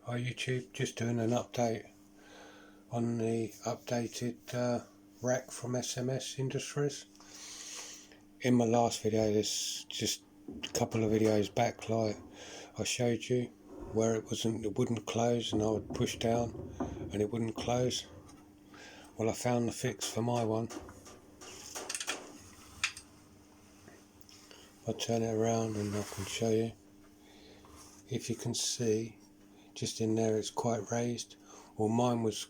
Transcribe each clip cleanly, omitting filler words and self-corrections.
Hi YouTube, just doing an update on the updated rack from SMS Industries. In my last video, this just a couple of videos back, like I showed you where it wouldn't close, and I would push down and it wouldn't close. Well, I found the fix for my one. I'll turn it around and I can show you. If you can see, just in there it's quite raised. Well, mine was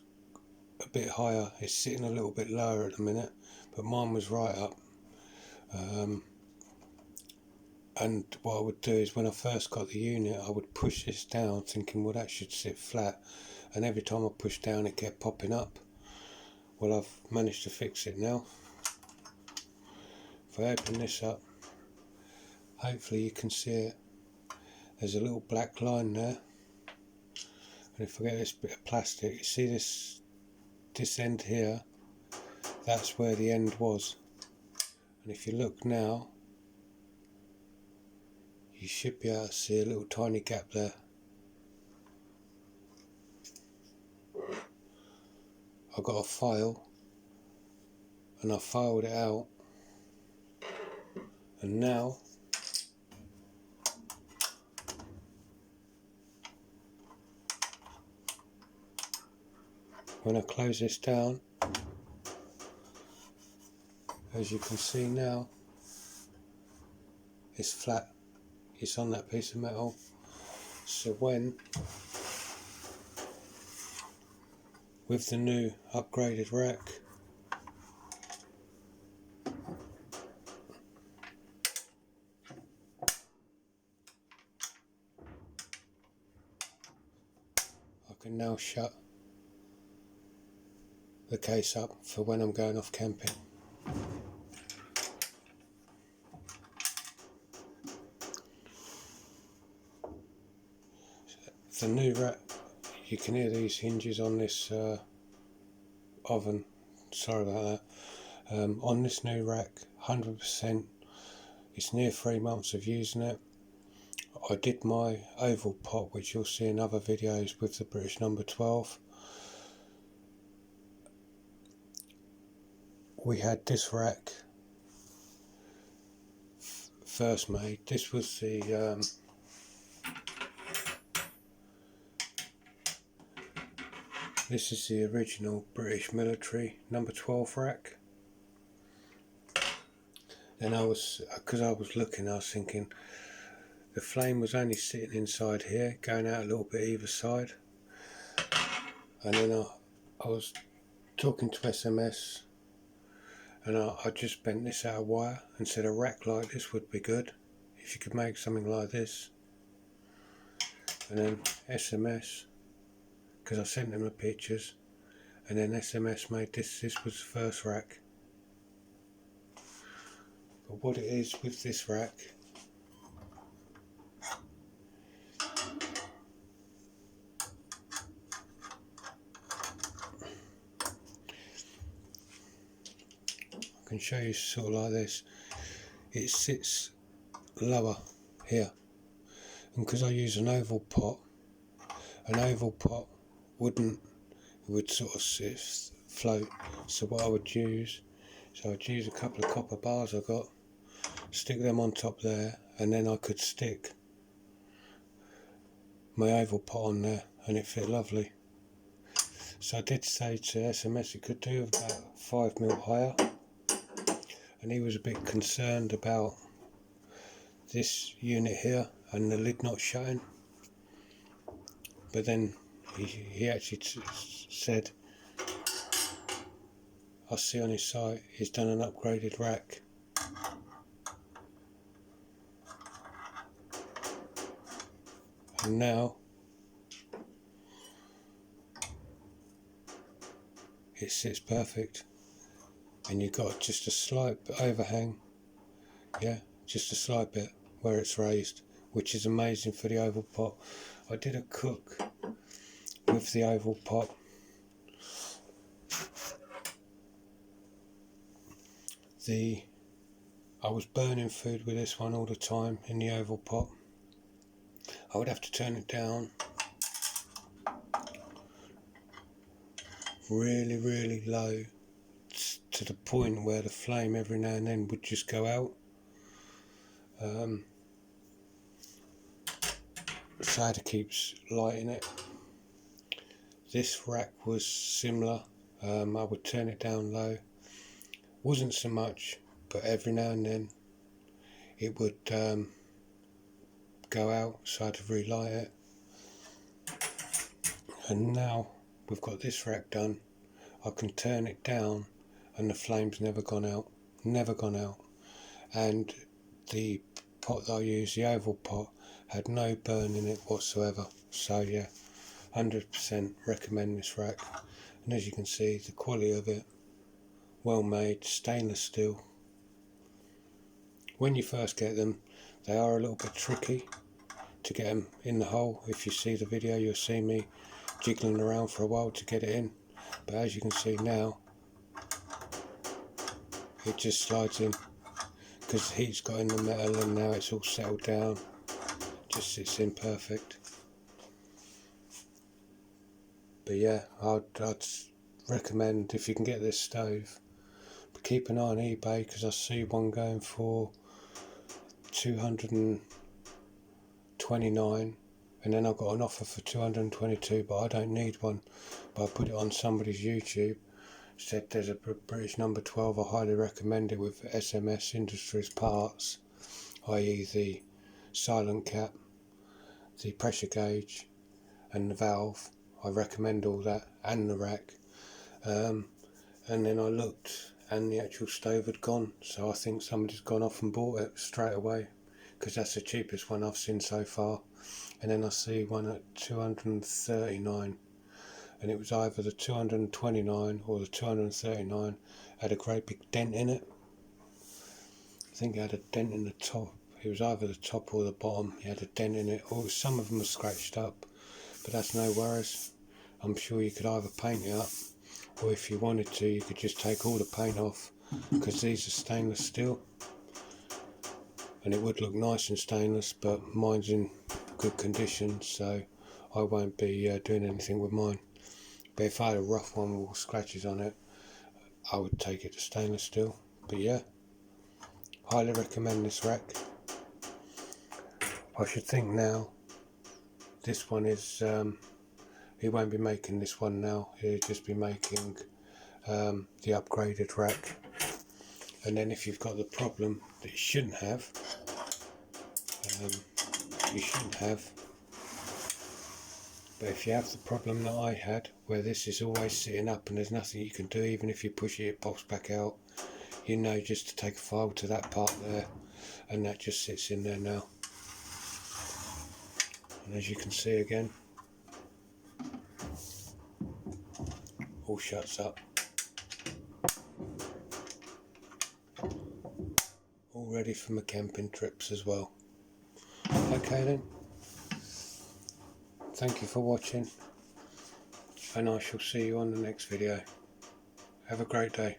a bit higher. It's sitting a little bit lower at the minute, but mine was right up. And what I would do is, when I first got the unit, I would push this down thinking, well, that should sit flat, and every time I pushed down it kept popping up. Well, I've managed to fix it now. If I open this up, hopefully you can see it. There's a little black line there, and if I get this bit of plastic, you see this end here, that's where the end was. And if you look now, you should be able to see a little tiny gap there. I got a file and I filed it out, and now when I close this down, as you can see now, it's flat. It's on that piece of metal. So when, with the new upgraded rack, I can now shut the case up for when I'm going off camping. The new rack, you can hear these hinges on this oven, sorry about that, on this new rack, 100%, it's near 3 months of using it. I did my oval pot, which you'll see in other videos, with the British No12. We had this rack first made. This was the this is the original British Military No12 rack. Then because I was looking, I was thinking the flame was only sitting inside here, going out a little bit either side. And then I was talking to SMS, and I just bent this out of wire and said a rack like this would be good if you could make something like this. And then SMS, because I sent them the pictures, and then SMS made this. This was the first rack. But what it is with this rack, I can show you sort of like this. It sits lower here, and because I use an oval pot would sort of float. So what I would use, I'd use a couple of copper bars I got, stick them on top there, and then I could stick my oval pot on there, and it fit lovely. So I did say to SMS it could do about 5mm higher, and he was a bit concerned about this unit here and the lid not shutting. But then he actually said, I see on his site he's done an upgraded rack. And now it sits perfect, and you've got just a slight overhang, yeah, just a slight bit where it's raised, which is amazing for the oval pot. I did a cook with the oval pot. I was burning food with this one all the time in the oval pot. I would have to turn it down really low, to the point where the flame every now and then would just go out. Schrader keeps lighting it. This rack was similar. I would turn it down low. Wasn't so much, but every now and then it would go out, so I had to relight it. And now we've got this rack done, I can turn it down and the flame's never gone out. And the pot that I used, the oval pot, had no burn in it whatsoever. So yeah, 100% recommend this rack. And as you can see, the quality of it, well made, stainless steel. When you first get them, they are a little bit tricky to get them in the hole. If you see the video, you'll see me jiggling around for a while to get it in. But as you can see now, it just slides in because the heat's got in the metal, and now it's all settled down. Just sits in perfect. But yeah, I'd recommend, if you can get this stove, but keep an eye on eBay, because I see one going for $229, and then I've got an offer for $222, but I don't need one. But I put it on somebody's YouTube, said there's a British No12, I highly recommend it, with SMS Industries parts, i.e. the silent cap, the pressure gauge and the valve. I recommend all that, and the rack. And then I looked and the actual stove had gone, so I think somebody's gone off and bought it straight away, because that's the cheapest one I've seen so far. And then I see one at $239, and it was either the 229 or the 239 had a great big dent in it. I think it had a dent in the top. It was either the top or the bottom. It had a dent in it, or some of them were scratched up, but that's no worries. I'm sure you could either paint it up, or if you wanted to, you could just take all the paint off, because these are stainless steel, and it would look nice in stainless, but mine's in good condition, so I won't be doing anything with mine. But if I had a rough one with scratches on it, I would take it to stainless steel. But yeah, highly recommend this rack. I should think now, this one is, he won't be making this one now, he'll just be making the upgraded rack. And then if you've got the problem that you shouldn't have, but if you have the problem that I had, where this is always sitting up and there's nothing you can do, even if you push it, it pops back out, you know just to take a file to that part there, and that just sits in there now. And as you can see again, all shuts up. All ready for my camping trips as well. Okay then, thank you for watching, and I shall see you on the next video. Have a great day.